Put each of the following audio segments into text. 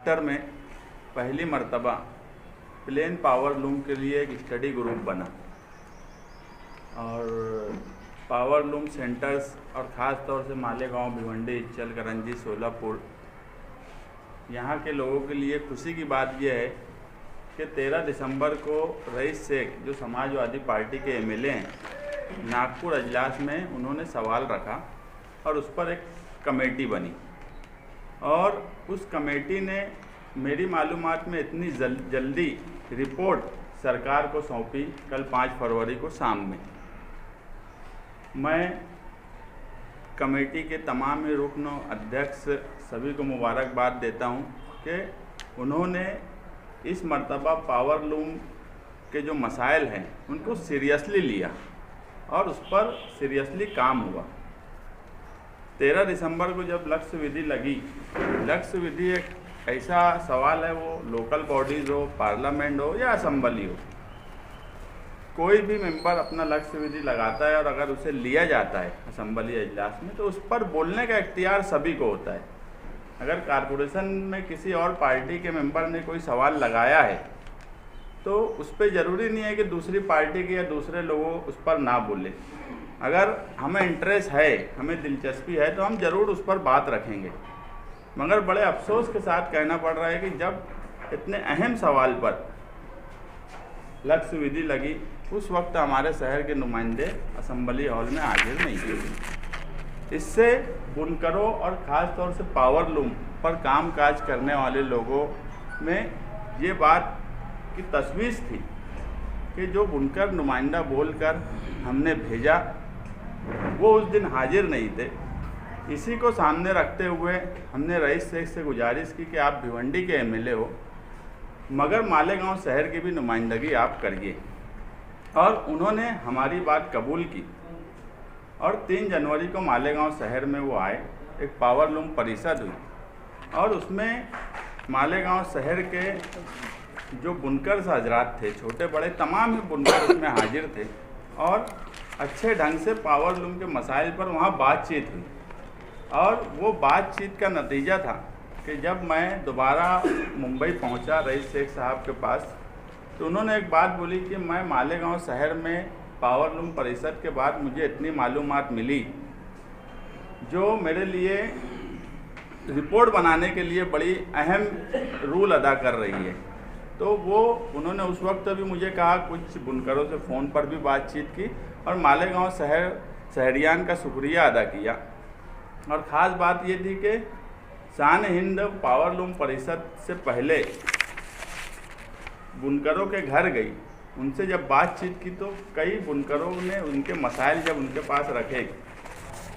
Sector में पहली मर्तबा प्लेन पावर लूम के लिए एक स्टडी ग्रुप बना और पावर लूम सेंटर्स और ख़ास तौर से मालेगांव, भिवंडी, इचलकरंजी, सोलापुर यहाँ के लोगों के लिए खुशी की बात यह है कि 13 दिसंबर को रईस शेख जो समाजवादी पार्टी के एमएलए हैं, नागपुर अजलास में उन्होंने सवाल रखा और उस पर एक कमेटी बनी और उस कमेटी ने मेरी मालूमात में इतनी जल्दी रिपोर्ट सरकार को सौंपी कल 5 फरवरी को शाम में। मैं कमेटी के तमाम रुकनों, अध्यक्ष सभी को मुबारकबाद देता हूं कि उन्होंने इस मर्तबा पावर लूम के जो मसाइल हैं उनको सीरियसली लिया और उस पर सीरियसली काम हुआ। 13 दिसंबर को जब लक्ष्य विधि लगी, लक्ष्य विधि एक ऐसा सवाल है, वो लोकल बॉडीज़ हो, पार्लियामेंट हो या असम्बली हो, कोई भी मेंबर अपना लक्ष्य विधि लगाता है और अगर उसे लिया जाता है असम्बली इजलास में तो उस पर बोलने का इख्तियार सभी को होता है। अगर कारपोरेशन में किसी और पार्टी के मेंबर ने कोई सवाल लगाया है तो उस पर ज़रूरी नहीं है कि दूसरी पार्टी के या दूसरे लोगों उस पर ना बोले। अगर हमें इंटरेस्ट है, हमें दिलचस्पी है तो हम ज़रूर उस पर बात रखेंगे। मगर बड़े अफसोस के साथ कहना पड़ रहा है कि जब इतने अहम सवाल पर लक्ष्य विधि लगी उस वक्त हमारे शहर के नुमाइंदे असम्बली हॉल में हाजिर नहीं थे। इससे बुनकरों और ख़ास तौर से पावर लूम पर कामकाज करने वाले लोगों में ये बात की तशवीश थी कि जो बुनकर नुमाइंदा बोलकर हमने भेजा वो उस दिन हाजिर नहीं थे। इसी को सामने रखते हुए हमने रईस शेख से गुजारिश की कि आप भिवंडी के एमएलए हो मगर मालेगांव शहर की भी नुमाइंदगी आप करिए और उन्होंने हमारी बात कबूल की और 3 जनवरी को मालेगांव शहर में वो आए। एक पावर लूम परिषद हुई और उसमें मालेगांव शहर के जो बुनकर हजरात थे, छोटे बड़े तमाम ही बुनकर उसमें हाजिर थे और अच्छे ढंग से पावर लूम के मसाइल पर वहाँ बातचीत हुई। और वो बातचीत का नतीजा था कि जब मैं दोबारा मुंबई पहुंचा रईस शेख साहब के पास तो उन्होंने एक बात बोली कि मैं मालेगांव शहर में पावर लूम परिषद के बाद मुझे इतनी मालूमात मिली जो मेरे लिए रिपोर्ट बनाने के लिए बड़ी अहम रोल अदा कर रही है। तो वो उन्होंने उस वक्त भी मुझे कहा, कुछ बुनकरों से फ़ोन पर भी बातचीत की और मालेगांव शहरियान का शुक्रिया अदा किया। और ख़ास बात ये थी कि शान हिंद पावर लूम परिषद से पहले बुनकरों के घर गई, उनसे जब बातचीत की तो कई बुनकरों ने उनके मसाइल जब उनके पास रखे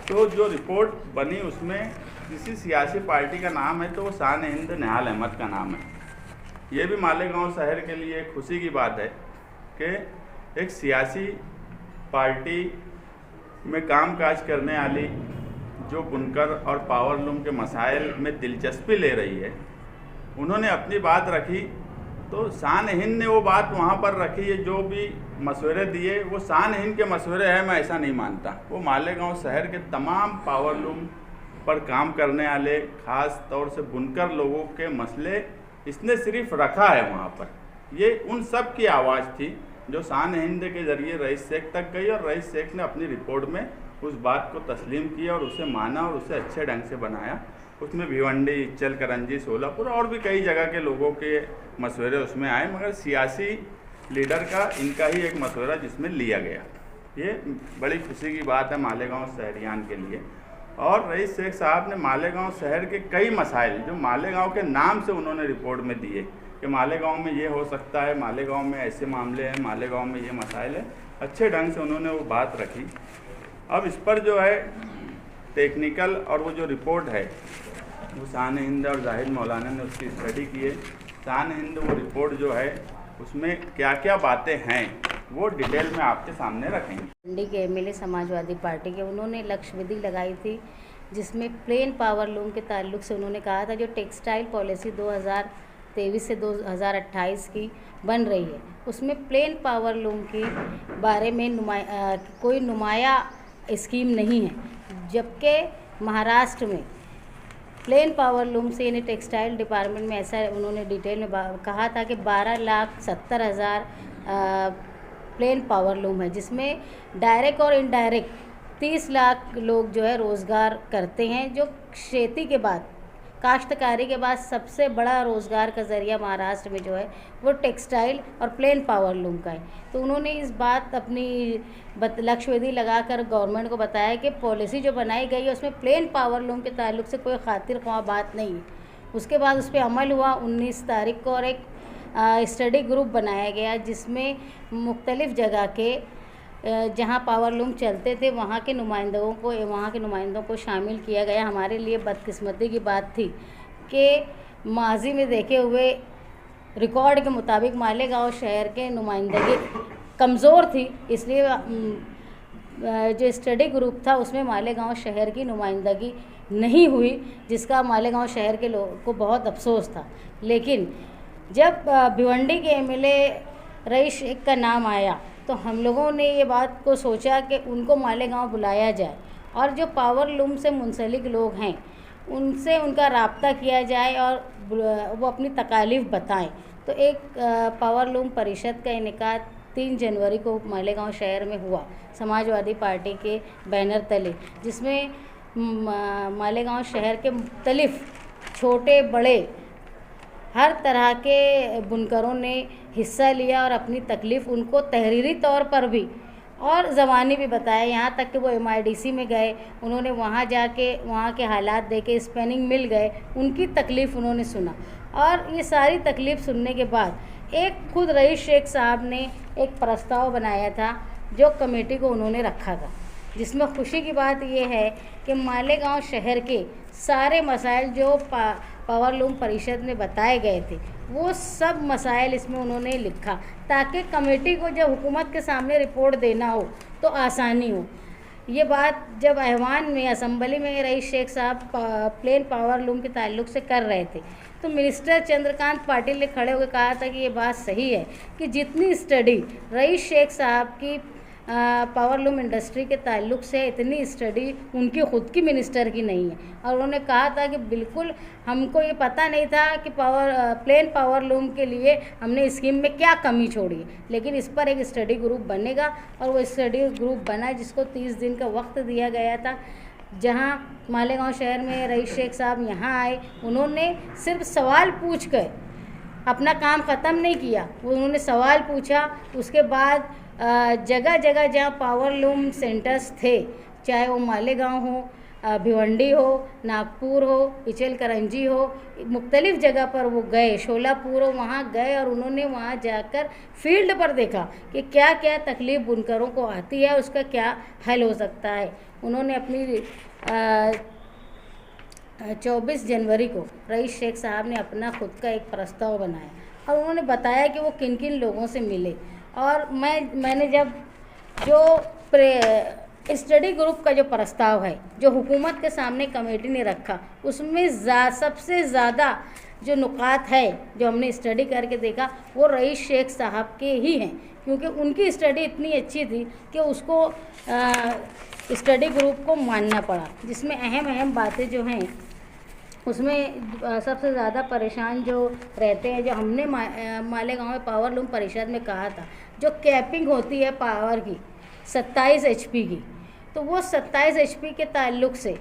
तो जो रिपोर्ट बनी उसमें किसी सियासी पार्टी का नाम है तो वो शान हिंद निहाल अहमद का नाम है। ये भी मालेगांव शहर के लिए खुशी की बात है कि एक सियासी पार्टी में कामकाज करने वाली जो बुनकर और पावर लूम के मसाइल में दिलचस्पी ले रही है, उन्होंने अपनी बात रखी तो शान हिंद ने वो बात वहाँ पर रखी है। जो भी मशवरे दिए वो शान हिंद के मशवरे हैं, मैं ऐसा नहीं मानता। वो मालेगांव शहर के तमाम पावर लूम पर काम करने वाले ख़ास तौर से बुनकर लोगों के मसले इसने सिर्फ रखा है वहाँ पर। ये उन सब की आवाज़ थी जो शान हिंद के ज़रिए रईस शेख तक गई और रईस शेख ने अपनी रिपोर्ट में उस बात को तस्लीम किया और उसे माना और उसे अच्छे ढंग से बनाया। उसमें भिवंडी, इचलकरंजी, सोलापुर और भी कई जगह के लोगों के मशवरे उसमें आए, मगर सियासी लीडर का इनका ही एक मशवरा जिसमें लिया गया। ये बड़ी खुशी की बात है मालेगांव शहरियान के लिए। और रईस शेख साहब ने मालेगांव शहर के कई मसाइल जो मालेगांव के नाम से उन्होंने रिपोर्ट में दिए कि मालेगांव में ये हो सकता है, मालेगांव में ऐसे मामले हैं, मालेगांव में ये मसाइल है, अच्छे ढंग से उन्होंने वो बात रखी। अब इस पर जो है टेक्निकल और वो जो रिपोर्ट है वो शान हिंद और जाहिद मौलाना ने उसकी स्टडी की है। शान हिंद वो रिपोर्ट जो है उसमें क्या क्या बातें हैं वो डिटेल में आपके सामने रखेंगे। भिवंडी के एमएलए समाजवादी पार्टी के उन्होंने लक्ष्य विधि लगाई थी जिसमें प्लेन पावर लूम के ताल्लुक से उन्होंने कहा था जो टेक्सटाइल पॉलिसी 2023 से 2028 की बन रही है उसमें प्लेन पावर लूम के बारे में कोई नुमाया स्कीम नहीं है, जबकि महाराष्ट्र में प्लेन पावर लूम से यानी टेक्सटाइल डिपार्टमेंट में ऐसा उन्होंने डिटेल में कहा था कि 12,70,000 प्लेन पावर लूम है, जिसमें डायरेक्ट और इनडायरेक्ट 30 लाख लोग जो है रोज़गार करते हैं। जो खेती के बाद, काश्तकारी के बाद सबसे बड़ा रोज़गार का ज़रिया महाराष्ट्र में जो है वो टेक्सटाइल और प्लेन पावर लूम का है। तो उन्होंने इस बात अपनी लक्ष्य विधि लगाकर गवर्नमेंट को बताया कि पॉलिसी जो बनाई गई है उसमें प्लेन पावर लूम के ताल्लुक से कोई खातिर ख्वाह बात नहीं है। उसके बाद उस पर अमल हुआ 19 तारीख को, और एक स्टडी ग्रुप बनाया गया जिसमें मुख्तलिफ़ जगह के जहाँ पावर लूम चलते थे वहाँ के नुमाइंदों को शामिल किया गया। हमारे लिए बदकिस्मती की बात थी कि माजी में देखे हुए रिकॉर्ड के मुताबिक मालेगांव शहर के नुमाइंदगी कमज़ोर थी, इसलिए जो स्टडी ग्रुप था उसमें मालेगांव शहर की नुमाइंदगी नहीं हुई, जिसका मालेगांव शहर के लोगों को बहुत अफसोस था। लेकिन जब भिवंडी के एमएलए रईस शेख का नाम आया तो हम लोगों ने ये बात को सोचा कि उनको मालेगांव बुलाया जाए और जो पावर लूम से मुंसलिक लोग हैं उनसे उनका राब्ता किया जाए और वो अपनी तकालीफ बताएं। तो एक पावर लूम परिषद का इनेकाद 3 जनवरी को मालेगांव शहर में हुआ समाजवादी पार्टी के बैनर तले, जिसमें मालेगांव शहर के मुख्तलिफ छोटे बड़े हर तरह के बुनकरों ने हिस्सा लिया और अपनी तकलीफ़ उनको तहरीरी तौर पर भी और ज़बानी भी बताया। यहाँ तक कि वो MIDC में गए, उन्होंने वहाँ जाके वहाँ के हालात देखे, स्पिनिंग मिल गए, उनकी तकलीफ़ उन्होंने सुना। और ये सारी तकलीफ़ सुनने के बाद एक खुद रईस शेख साहब ने एक प्रस्ताव बनाया था जो कमेटी को उन्होंने रखा था, जिसमें खुशी की बात ये है कि मालेगांव शहर के सारे मसाइल जो पावर लूम परिषद में बताए गए थे वो सब मसाइल इसमें उन्होंने लिखा, ताकि कमेटी को जब हुकूमत के सामने रिपोर्ट देना हो तो आसानी हो। ये बात जब ऐवान में असम्बली में रईस शेख साहब प्लेन पावर लूम के ताल्लुक से कर रहे थे तो मिनिस्टर चंद्रकांत पाटिल ने खड़े होकर कहा था कि ये बात सही है कि जितनी स्टडी रईस शेख साहब की पावर लूम इंडस्ट्री के ताल्लुक से, इतनी स्टडी उनकी ख़ुद की मिनिस्टर की नहीं है। और उन्होंने कहा था कि बिल्कुल हमको ये पता नहीं था कि प्लेन पावर लूम के लिए हमने स्कीम में क्या कमी छोड़ी है, लेकिन इस पर एक स्टडी ग्रुप बनेगा। और वो स्टडी ग्रुप बना जिसको 30 दिन का वक्त दिया गया था। जहाँ मालेगांव शहर में रईस शेख साहब यहाँ आए, उन्होंने सिर्फ सवाल पूछ कर अपना काम ख़त्म नहीं किया, उन्होंने सवाल पूछा। उसके बाद जगह जगह जहाँ पावर लूम सेंटर्स थे, चाहे वो मालेगांव हो, भिवंडी हो, नागपुर हो, इचलकरंजी हो, मुख्तलिफ़ जगह पर वो गए, शोलापुर हो, वहाँ गए और उन्होंने वहाँ जाकर फील्ड पर देखा कि क्या क्या तकलीफ़ बुनकरों को आती है, उसका क्या हल हो सकता है। उन्होंने अपनी 24 जनवरी को रईस शेख साहब ने अपना खुद का एक प्रस्ताव बनाया और उन्होंने बताया कि वो किन किन लोगों से मिले। और मैंने जब जो स्टडी ग्रुप का जो प्रस्ताव है जो हुकूमत के सामने कमेटी ने रखा, उसमें सबसे ज़्यादा जो नुकात है जो हमने स्टडी करके देखा वो रईस शेख साहब के ही हैं, क्योंकि उनकी स्टडी इतनी अच्छी थी कि उसको स्टडी ग्रुप को मानना पड़ा। जिसमें अहम बातें जो हैं उसमें सबसे ज़्यादा परेशान जो रहते हैं, जो हमने मालेगांव में पावर लूम परिषद में कहा था, जो कैपिंग होती है पावर की 27 HP की, तो वो 27 HP के ताल्लुक़ से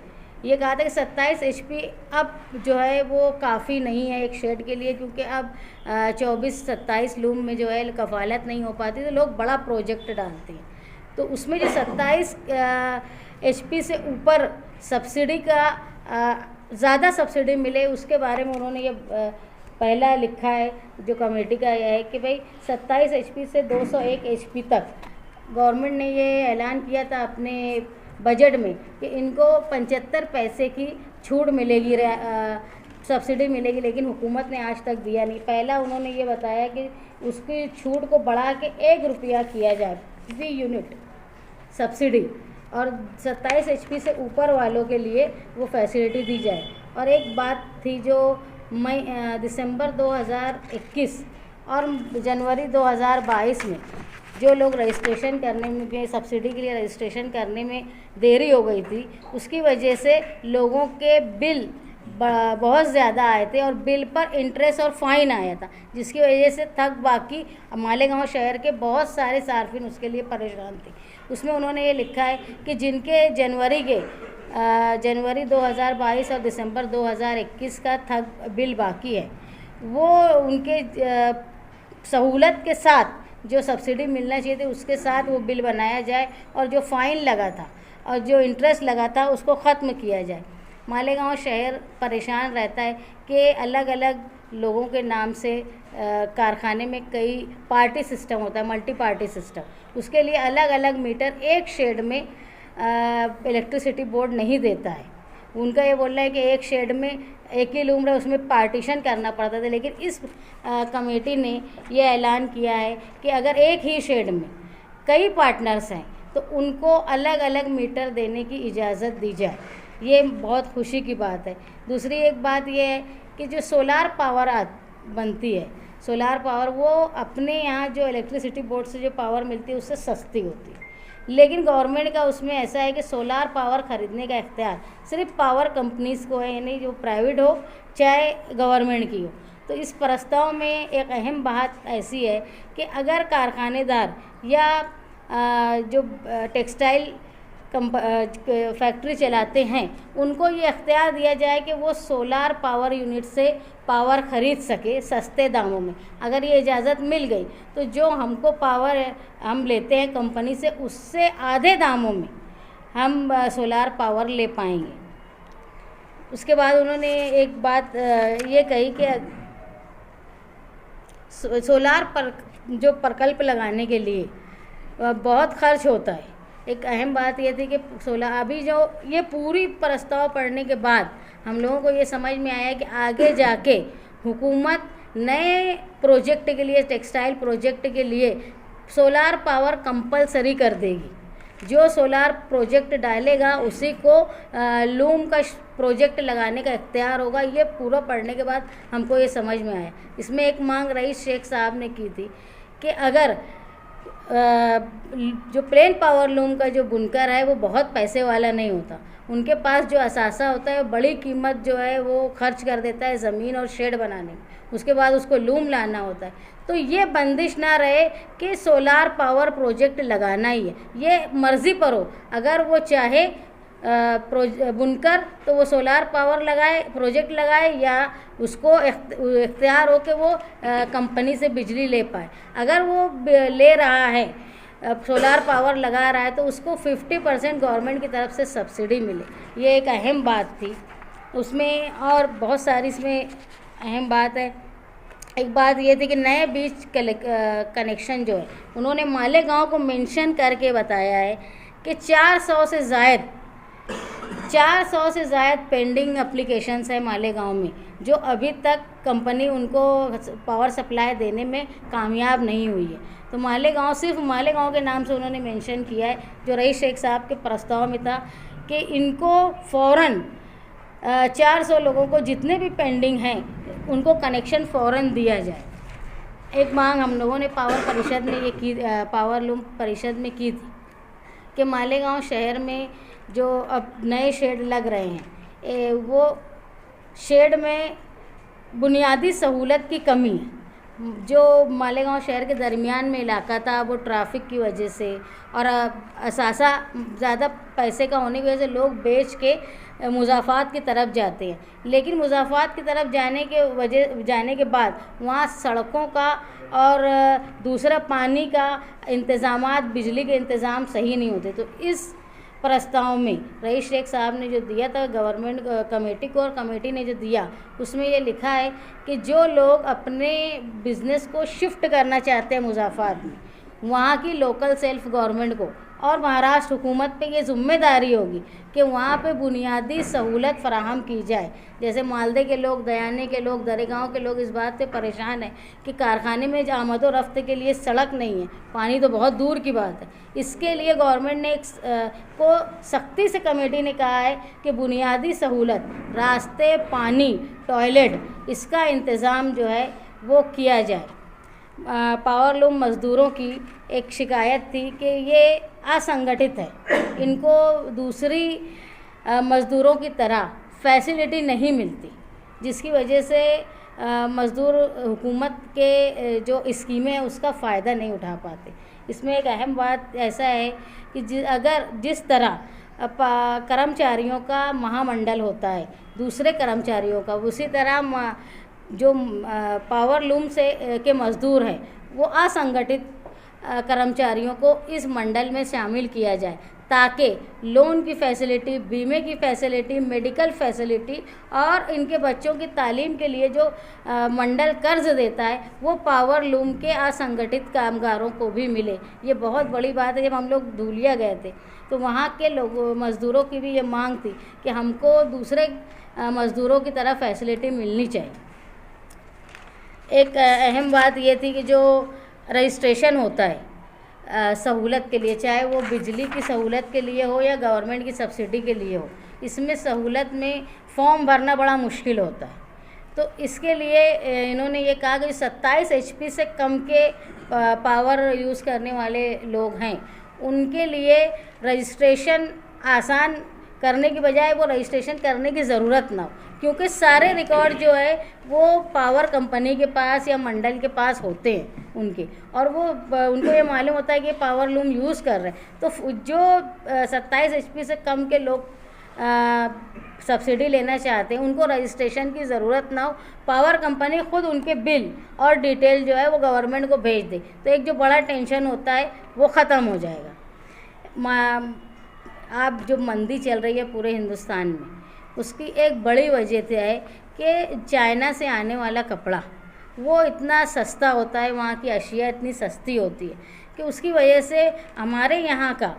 ये कहा था कि 27 HP अब जो है वो काफ़ी नहीं है एक शेड के लिए, क्योंकि अब 24-27 लूम में जो है कफ़ालत नहीं हो पाती, तो लोग बड़ा प्रोजेक्ट डालते हैं। तो उसमें जो 27 HP से ऊपर सब्सिडी का ज़्यादा सब्सिडी मिले उसके बारे में उन्होंने ये पहला लिखा है जो कमेटी का यह है कि भाई 27 HP से 201 HP तक गवर्नमेंट ने ये ऐलान किया था अपने बजट में कि इनको 75 पैसे की छूट मिलेगी, सब्सिडी मिलेगी, लेकिन हुकूमत ने आज तक दिया नहीं। पहला उन्होंने ये बताया कि उसकी छूट को बढ़ा के 1 रुपया किया जाए प्रति यूनिट सब्सिडी, और 27 HP से ऊपर वालों के लिए वो फैसिलिटी दी जाए। और एक बात थी जो दिसंबर 2021 और जनवरी 2022 में जो लोग रजिस्ट्रेशन करने में, सब्सिडी के लिए रजिस्ट्रेशन करने में देरी हो गई थी, उसकी वजह से लोगों के बिल बहुत ज़्यादा आए थे और बिल पर इंटरेस्ट और फाइन आया था, जिसकी वजह से थक बाकी मालेगांव शहर के बहुत सारे सार्फिन उसके लिए परेशान थे। उसमें उन्होंने ये लिखा है कि जिनके जनवरी 2022 और दिसंबर 2021 का थक बिल बाकी है, वो उनके सहूलत के साथ जो सब्सिडी मिलना चाहिए थी उसके साथ वो बिल बनाया जाए और जो फ़ाइन लगा था और जो इंटरेस्ट लगा था उसको ख़त्म किया जाए। मालेगांव शहर परेशान रहता है कि अलग अलग लोगों के नाम से कारखाने में कई पार्टी सिस्टम होता है, मल्टी पार्टी सिस्टम। उसके लिए अलग अलग मीटर एक शेड में इलेक्ट्रिसिटी बोर्ड नहीं देता है। उनका ये बोलना है कि एक शेड में एक ही रूम रहा, उसमें पार्टीशन करना पड़ता था। लेकिन इस कमेटी ने ये ऐलान किया है कि अगर एक ही शेड में कई पार्टनर्स हैं तो उनको अलग अलग मीटर देने की इजाज़त दी जाए। ये बहुत खुशी की बात है। दूसरी एक बात ये है कि जो सोलार पावर बनती है, सोलार पावर वो अपने यहाँ जो इलेक्ट्रिसिटी बोर्ड से जो पावर मिलती है उससे सस्ती होती है, लेकिन गवर्नमेंट का उसमें ऐसा है कि सोलार पावर ख़रीदने का इख्तियार सिर्फ पावर कंपनीज़ को है, यानी जो प्राइवेट हो चाहे गवर्नमेंट की हो। तो इस प्रस्ताव में एक अहम बात ऐसी है कि अगर कारखानेदार या जो टेक्सटाइल फैक्ट्री चलाते हैं उनको ये इख्तियार दिया जाए कि वो सोलार पावर यूनिट से पावर ख़रीद सके सस्ते दामों में। अगर ये इजाज़त मिल गई तो जो हमको पावर हम लेते हैं कंपनी से उससे आधे दामों में हम सोलार पावर ले पाएंगे। उसके बाद उन्होंने एक बात ये कही कि सोलार पर जो प्रकल्प लगाने के लिए बहुत खर्च होता है। एक अहम बात ये थी कि अभी जो ये पूरी प्रस्ताव पढ़ने के बाद हम लोगों को ये समझ में आया कि आगे जाके हुकूमत नए प्रोजेक्ट के लिए, टेक्सटाइल प्रोजेक्ट के लिए सोलार पावर कंपलसरी कर देगी। जो सोलार प्रोजेक्ट डालेगा उसी को लूम का प्रोजेक्ट लगाने का इख्तियार होगा। ये पूरा पढ़ने के बाद हमको ये समझ में आया। इसमें एक मांग रईस शेख साहब ने की थी कि अगर जो प्लेन पावर लूम का जो बुनकर है वो बहुत पैसे वाला नहीं होता, उनके पास जो असासा होता है बड़ी कीमत जो है वो खर्च कर देता है ज़मीन और शेड बनाने में, उसके बाद उसको लूम लाना होता है। तो ये बंदिश ना रहे कि सोलार पावर प्रोजेक्ट लगाना ही है, ये मर्ज़ी पर हो। अगर वो चाहे बुनकर तो वो सोलार पावर लगाए, प्रोजेक्ट लगाए, या उसको इख्तियार हो कि वो कंपनी से बिजली ले पाए। अगर वो ले रहा है, सोलार पावर लगा रहा है, तो उसको 50% गवर्नमेंट की तरफ से सब्सिडी मिले। ये एक अहम बात थी उसमें, और बहुत सारी इसमें अहम बात है। एक बात ये थी कि नए बीच कनेक्शन जो है उन्होंने मालेगांव को मेंशन करके बताया है कि 400 से ज़ायद पेंडिंग एप्लीकेशंस है मालेगांव में, जो अभी तक कंपनी उनको पावर सप्लाई देने में कामयाब नहीं हुई है। तो मालेगांव, सिर्फ मालेगांव के नाम से उन्होंने मेंशन किया है, जो रईस शेख साहब के प्रस्ताव में था कि इनको फ़ौरन 400 लोगों को जितने भी पेंडिंग हैं उनको कनेक्शन फ़ौरन दिया जाए। एक मांग हम लोगों ने पावर लूम परिषद में की थी कि मालेगांव शहर में जो अब नए शेड लग रहे हैं वो शेड में बुनियादी सहूलत की कमी है। जो मालेगांव शहर के दरमियान में इलाका था वो ट्रैफिक की वजह से और असासा ज़्यादा पैसे का होने की वजह से लोग बेच के मुज़ाफ़ात की तरफ जाते हैं, लेकिन मुज़ाफ़ात की तरफ जाने के बाद वहाँ सड़कों का और दूसरा पानी का इंतज़ामात, बिजली के इंतज़ाम सही नहीं होते। तो इस प्रस्ताव में रईस शेख साहब ने जो दिया था गवर्नमेंट कमेटी को, और कमेटी ने जो दिया उसमें ये लिखा है कि जो लोग अपने बिज़नेस को शिफ्ट करना चाहते हैं मुज़ाफ़ात में, वहाँ की लोकल सेल्फ गवर्नमेंट को और महाराष्ट्र हुकूमत पे ये ज़िम्मेदारी होगी कि वहाँ पे बुनियादी सहूलत फ़राहम की जाए। जैसे मालदे के लोग, दयाने के लोग, दरेगांव के लोग इस बात से परेशान हैं कि कारखाने में आमद व रफ्त के लिए सड़क नहीं है, पानी तो बहुत दूर की बात है। इसके लिए गवर्नमेंट ने को सख्ती से कमेटी ने कहा है कि बुनियादी सहूलत, रास्ते, पानी, टॉयलेट, इसका इंतज़ाम जो है वो किया जाए। पावर लूम मज़दूरों की एक शिकायत थी कि ये असंगठित है, इनको दूसरी मज़दूरों की तरह फैसिलिटी नहीं मिलती, जिसकी वजह से मज़दूर हुकूमत के जो स्कीमें हैं उसका फ़ायदा नहीं उठा पाते। इसमें एक अहम बात ऐसा है कि अगर जिस तरह कर्मचारियों का महामंडल होता है दूसरे कर्मचारियों का, उसी तरह जो पावर लूम से के मज़दूर हैं वो असंगठित कर्मचारियों को इस मंडल में शामिल किया जाए, ताकि लोन की फैसिलिटी, बीमे की फैसिलिटी, मेडिकल फैसिलिटी और इनके बच्चों की तालीम के लिए जो मंडल कर्ज देता है वो पावर लूम के असंगठित कामगारों को भी मिले। ये बहुत बड़ी बात है। जब हम लोग धूलिया गए थे तो वहाँ के लोगों मज़दूरों की भी ये मांग थी कि हमको दूसरे मज़दूरों की तरह फैसिलिटी मिलनी चाहिए। एक अहम बात ये थी कि जो रजिस्ट्रेशन होता है सहूलत के लिए, चाहे वो बिजली की सहूलत के लिए हो या गवर्नमेंट की सब्सिडी के लिए हो, इसमें सहूलत में फॉर्म भरना बड़ा मुश्किल होता है। तो इसके लिए इन्होंने ये कहा कि 27 HP से कम के पावर यूज़ करने वाले लोग हैं उनके लिए रजिस्ट्रेशन आसान करने की बजाय वो रजिस्ट्रेशन करने की ज़रूरत ना हो, क्योंकि सारे रिकॉर्ड जो है वो पावर कंपनी के पास या मंडल के पास होते हैं उनके, और वो उनको ये मालूम होता है कि पावर लूम यूज़ कर रहे हैं। तो जो 27 HP से कम के लोग सब्सिडी लेना चाहते हैं उनको रजिस्ट्रेशन की ज़रूरत ना हो, पावर कंपनी ख़ुद उनके बिल और डिटेल जो है वो गवर्नमेंट को भेज दे, तो एक जो बड़ा टेंशन होता है वो ख़त्म हो जाएगा। आप जो मंदी चल रही है पूरे हिंदुस्तान में, उसकी एक बड़ी वजह है कि चाइना से आने वाला कपड़ा वो इतना सस्ता होता है, वहाँ की अशिया इतनी सस्ती होती है कि उसकी वजह से हमारे यहाँ का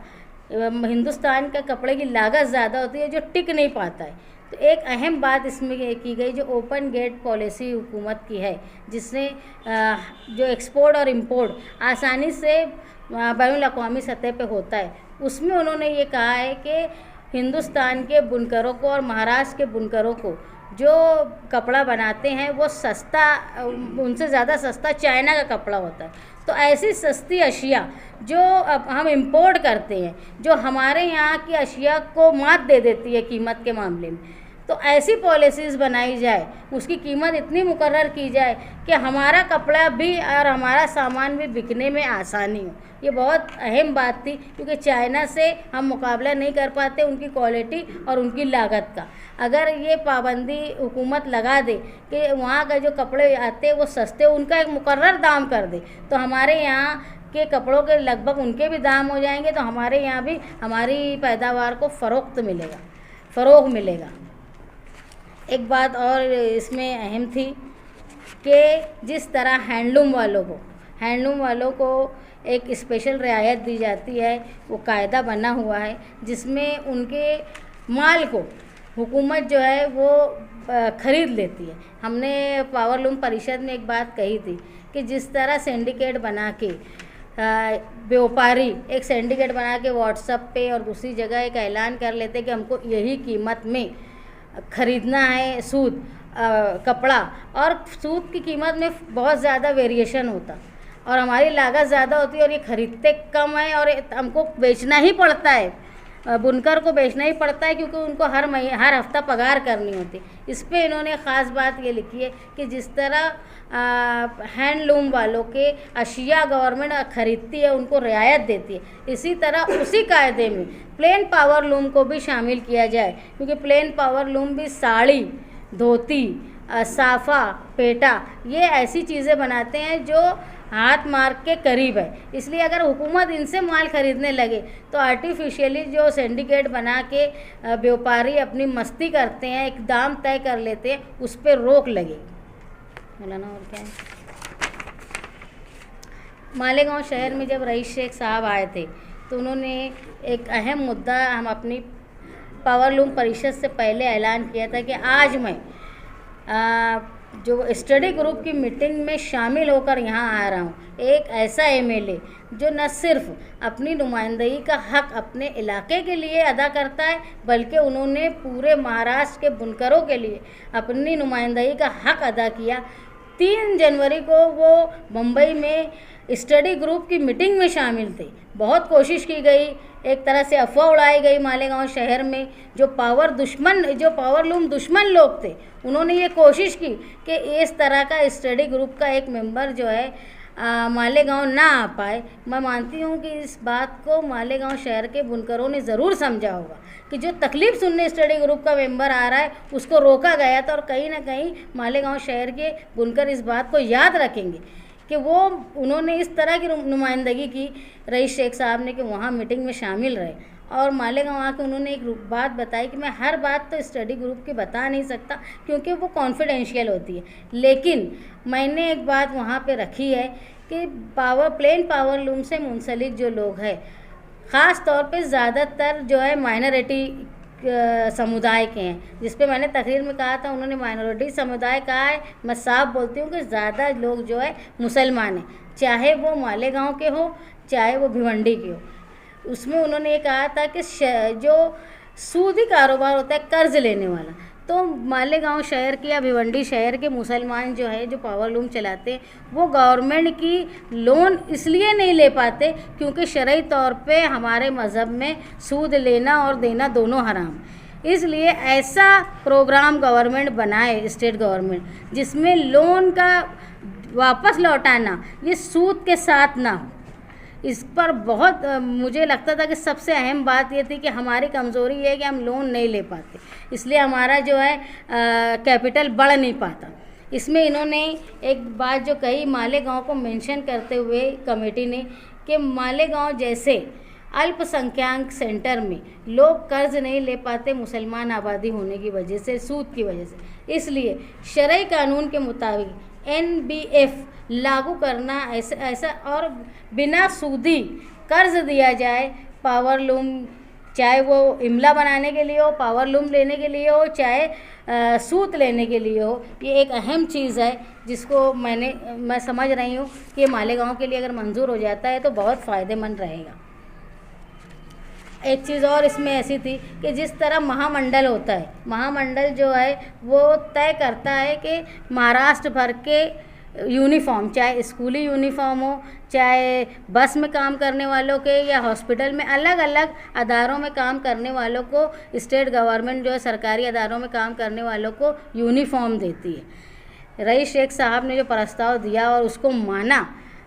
हिंदुस्तान का कपड़े की लागत ज़्यादा होती है जो टिक नहीं पाता है। तो एक अहम बात इसमें की गई जो ओपन गेट पॉलिसी हुकूमत की है, जिसने जो एक्सपोर्ट और इंपोर्ट आसानी से बैनुल-अक़वामी सतह पे होता है, उसमें उन्होंने ये कहा है कि हिंदुस्तान के बुनकरों को और महाराष्ट्र के बुनकरों को जो कपड़ा बनाते हैं वो सस्ता, उनसे ज़्यादा सस्ता चाइना का कपड़ा होता है। तो ऐसी सस्ती अशिया जो अब हम इंपोर्ट करते हैं, जो हमारे यहाँ की अशिया को मात दे देती है कीमत के मामले में, तो ऐसी पॉलिसीज़ बनाई जाए, उसकी कीमत इतनी मुकर्रर की जाए कि हमारा कपड़ा भी और हमारा सामान भी बिकने में आसानी हो। ये बहुत अहम बात थी, क्योंकि चाइना से हम मुकाबला नहीं कर पाते उनकी क्वालिटी और उनकी लागत का। अगर ये पाबंदी हुकूमत लगा दे कि वहाँ का जो कपड़े आते हैं वो सस्ते, उनका एक मुकर्रर दाम कर दे, तो हमारे यहाँ के कपड़ों के लगभग उनके भी दाम हो जाएंगे, तो हमारे यहाँ भी हमारी पैदावार को फ़रोग़ मिलेगा। एक बात और इसमें अहम थी कि जिस तरह हैंडलूम वालों को एक स्पेशल रियायत दी जाती है, वो कायदा बना हुआ है जिसमें उनके माल को हुकूमत जो है वो ख़रीद लेती है। हमने पावर लूम परिषद में एक बात कही थी कि जिस तरह सिंडिकेट बना के व्यापारी एक सिंडिकेट बना के व्हाट्सएप पे और दूसरी जगह एक ऐलान कर लेते कि हमको यही कीमत में ख़रीदना है सूत कपड़ा, और सूत की कीमत में बहुत ज़्यादा वेरिएशन होता और हमारी लागत ज़्यादा होती है और ये ख़रीदते कम है और हमको बेचना ही पड़ता है, बुनकर को बेचना ही पड़ता है, क्योंकि उनको हर हफ्ता पगार करनी होती। इस पे इन्होंने ख़ास बात ये लिखी है कि जिस तरह हैंडलूम वालों के अशिया गवर्नमेंट ख़रीदती है, उनको रियायत देती है, इसी तरह उसी कायदे में प्लेन पावर लूम को भी शामिल किया जाए, क्योंकि प्लेन पावर लूम भी साड़ी, धोती, साफ़ा, पेटा ये ऐसी चीज़ें बनाते हैं जो हाथ मार्क के करीब है। इसलिए अगर हुकूमत इनसे माल ख़रीदने लगे तो आर्टिफिशियली जो सिंडिकेट बना के व्यापारी अपनी मस्ती करते हैं, एक दाम तय कर लेते हैं, उस पर रोक लगेगी। मौलाना और क्या है, मालेगांव शहर में जब रईस शेख साहब आए थे तो उन्होंने एक अहम मुद्दा हम अपनी पावर लूम परिषद से पहले ऐलान किया था कि आज मैं जो स्टडी ग्रुप की मीटिंग में शामिल होकर यहाँ आ रहा हूँ, एक ऐसा एमएलए जो न सिर्फ अपनी नुमाइंदगी का हक अपने इलाके के लिए अदा करता है, बल्कि उन्होंने पूरे महाराष्ट्र के बुनकरों के लिए अपनी नुमाइंदगी का हक अदा किया। 3 जनवरी को वो मुंबई में स्टडी ग्रुप की मीटिंग में शामिल थे। बहुत कोशिश की गई, एक तरह से अफवाह उड़ाई गई मालेगांव शहर में। जो पावरलूम दुश्मन लोग थे, उन्होंने ये कोशिश की कि इस तरह का स्टडी ग्रुप का एक मेंबर जो है मालेगांव ना आ पाए। मैं मानती हूँ कि इस बात को मालेगांव शहर के बुनकरों ने ज़रूर समझा होगा कि जो तकलीफ़ सुनने स्टडी ग्रुप का मेंबर आ रहा है उसको रोका गया था, और कहीं ना कहीं मालेगांव शहर के बुनकर इस बात को याद रखेंगे कि उन्होंने इस तरह की नुमाइंदगी की रईस शेख साहब ने कि वहाँ मीटिंग में शामिल रहे। और मालेगांव आके उन्होंने एक बात बताई कि मैं हर बात तो स्टडी ग्रुप की बता नहीं सकता क्योंकि वो कॉन्फिडेंशियल होती है, लेकिन मैंने एक बात वहाँ पे रखी है कि प्लेन पावरलूम से मुंसलिक जो लोग हैं, ख़ास तौर पे ज़्यादातर जो है माइनॉरिटी समुदाय के हैं, जिस पे मैंने तकरीर में कहा था, उन्होंने माइनॉरिटी समुदाय कहा है। मैं साफ बोलती हूँ कि ज़्यादा लोग जो है मुसलमान हैं, चाहे वो मालेगांव के हो चाहे वो भिवंडी के हो। उसमें उन्होंने ये कहा था कि जो सूदी कारोबार होता है, कर्ज लेने वाला, तो मालेगांव शहर के या भिवंडी शहर के मुसलमान जो है जो पावरलूम चलाते हैं, वो गवर्नमेंट की लोन इसलिए नहीं ले पाते क्योंकि शरई तौर पे हमारे मज़हब में सूद लेना और देना दोनों हराम। इसलिए ऐसा प्रोग्राम गवर्नमेंट बनाए, स्टेट गवर्नमेंट, जिसमें लोन का वापस लौटाना ये सूद के साथ ना हो। इस पर बहुत मुझे लगता था कि सबसे अहम बात ये थी कि हमारी कमज़ोरी ये है कि हम लोन नहीं ले पाते, इसलिए हमारा जो है कैपिटल बढ़ नहीं पाता। इसमें इन्होंने एक बात जो कही मालेगांव को मेंशन करते हुए कमेटी ने, कि मालेगांव जैसे अल्पसंख्यक सेंटर में लोग कर्ज नहीं ले पाते मुसलमान आबादी होने की वजह से, सूद की वजह से। इसलिए शरई कानून के मुताबिक NBF लागू करना ऐसा और बिना सूदी कर्ज दिया जाए पावरलूम, चाहे वो इमला बनाने के लिए हो, पावरलूम लेने के लिए हो, चाहे सूत लेने के लिए हो। ये एक अहम चीज़ है जिसको मैं समझ रही हूँ कि मालेगांव के लिए अगर मंजूर हो जाता है तो बहुत फ़ायदेमंद रहेगा। एक चीज़ और इसमें ऐसी थी कि जिस तरह महामंडल होता है, महामंडल जो है वो तय करता है कि महाराष्ट्र भर के यूनिफॉर्म, चाहे स्कूली यूनिफॉर्म हो, चाहे बस में काम करने वालों के या हॉस्पिटल में, अलग अलग अदारों में काम करने वालों को स्टेट गवर्नमेंट जो है सरकारी अदारों में काम करने वालों को यूनिफॉर्म देती है। रईस शेख साहब ने जो प्रस्ताव दिया और उसको माना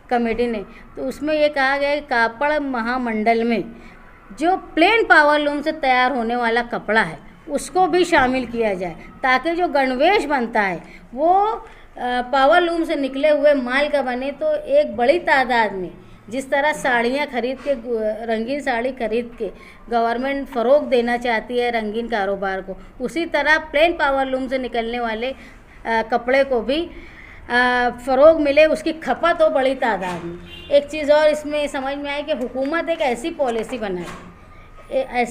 कमेटी ने, तो उसमें ये कहा गया कि कापड़ महामंडल में जो प्लेन पावरलूम से तैयार होने वाला कपड़ा है उसको भी शामिल किया जाए, ताकि जो गणवेश बनता है वो पावरलूम से निकले हुए माल का बने। तो एक बड़ी तादाद में, जिस तरह साड़ियाँ खरीद के, रंगीन साड़ी खरीद के गवर्नमेंट फ़रोग देना चाहती है रंगीन कारोबार को, उसी तरह प्लेन पावरलूम से निकलने वाले कपड़े को भी फ़रोग मिले, उसकी खपत हो बड़ी तादाद में। एक चीज़ और इसमें समझ में आई कि हुकूमत एक ऐसी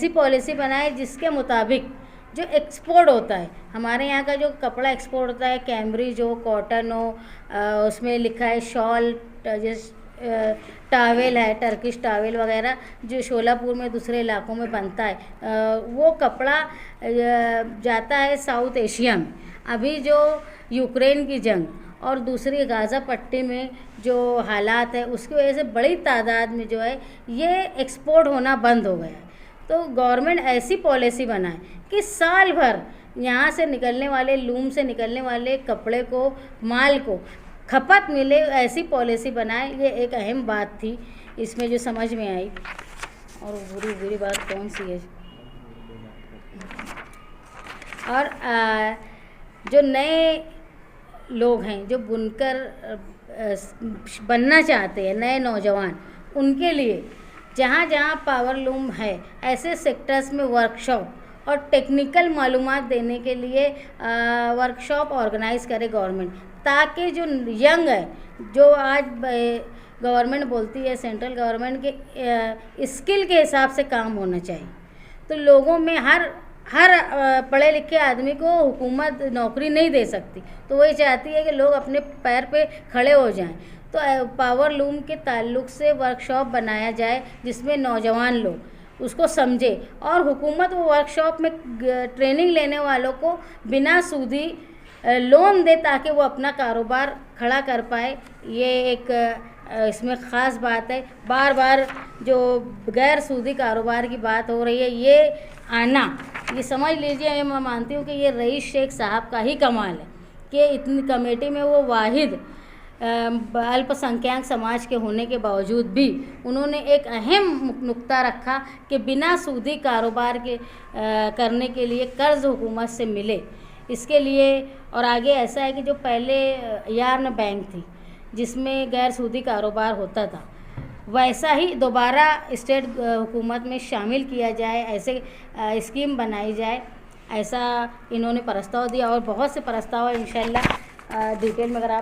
पॉलिसी बनाए जिसके मुताबिक जो एक्सपोर्ट होता है, हमारे यहाँ का जो कपड़ा एक्सपोर्ट होता है, कैम्ब्रिज हो, कॉटन हो, उसमें लिखा है शॉल, टावेल है, टर्किश टावेल वगैरह जो शोलापुर में दूसरे इलाकों में बनता है, वो कपड़ा जाता है साउथ एशिया में। अभी जो यूक्रेन की जंग और दूसरी गाज़ा पट्टी में जो हालात है, उसकी वजह से बड़ी तादाद में जो है ये एक्सपोर्ट होना बंद हो गया है। तो गवर्नमेंट ऐसी पॉलिसी बनाए कि साल भर यहाँ से निकलने वाले, लूम से निकलने वाले कपड़े को, माल को खपत मिले, ऐसी पॉलिसी बनाए। ये एक अहम बात थी इसमें जो समझ में आई। और बुरी बात कौन सी है? और जो नए लोग हैं जो बुनकर बनना चाहते हैं, नए नौजवान, उनके लिए जहाँ जहाँ पावरलूम है ऐसे सेक्टर्स में वर्कशॉप और टेक्निकल मालूमात देने के लिए वर्कशॉप ऑर्गेनाइज़ करे गवर्नमेंट, ताकि जो यंग है, जो आज गवर्नमेंट बोलती है सेंट्रल गवर्नमेंट के स्किल के हिसाब से काम होना चाहिए। तो लोगों में हर पढ़े लिखे आदमी को हुकूमत नौकरी नहीं दे सकती, तो वही चाहती है कि लोग अपने पैर पे खड़े हो जाएं। तो पावरलूम के ताल्लुक से वर्कशॉप बनाया जाए जिसमें नौजवान लोग उसको समझे, और हुकूमत वो वर्कशॉप में ट्रेनिंग लेने वालों को बिना सूदी लोन दे ताकि वो अपना कारोबार खड़ा कर पाए। ये एक इसमें ख़ास बात है, बार बार जो गैर सूदी कारोबार की बात हो रही है, ये आना, ये समझ लीजिए, मैं मानती हूँ कि ये रईस शेख साहब का ही कमाल है कि इतनी कमेटी में वो वाहिद अल्पसंख्यक समाज के होने के बावजूद भी उन्होंने एक अहम नुक्ता रखा कि बिना सूदी कारोबार के करने के लिए कर्ज़ हुकूमत से मिले, इसके लिए। और आगे ऐसा है कि जो पहले यार्न बैंक थी जिसमें गैर सूदी कारोबार होता था, वैसा ही दोबारा स्टेट हुकूमत में शामिल किया जाए, ऐसे स्कीम बनाई जाए, ऐसा इन्होंने प्रस्ताव दिया। और बहुत से प्रस्ताव इंशाल्लाह डिटेल में अगर आप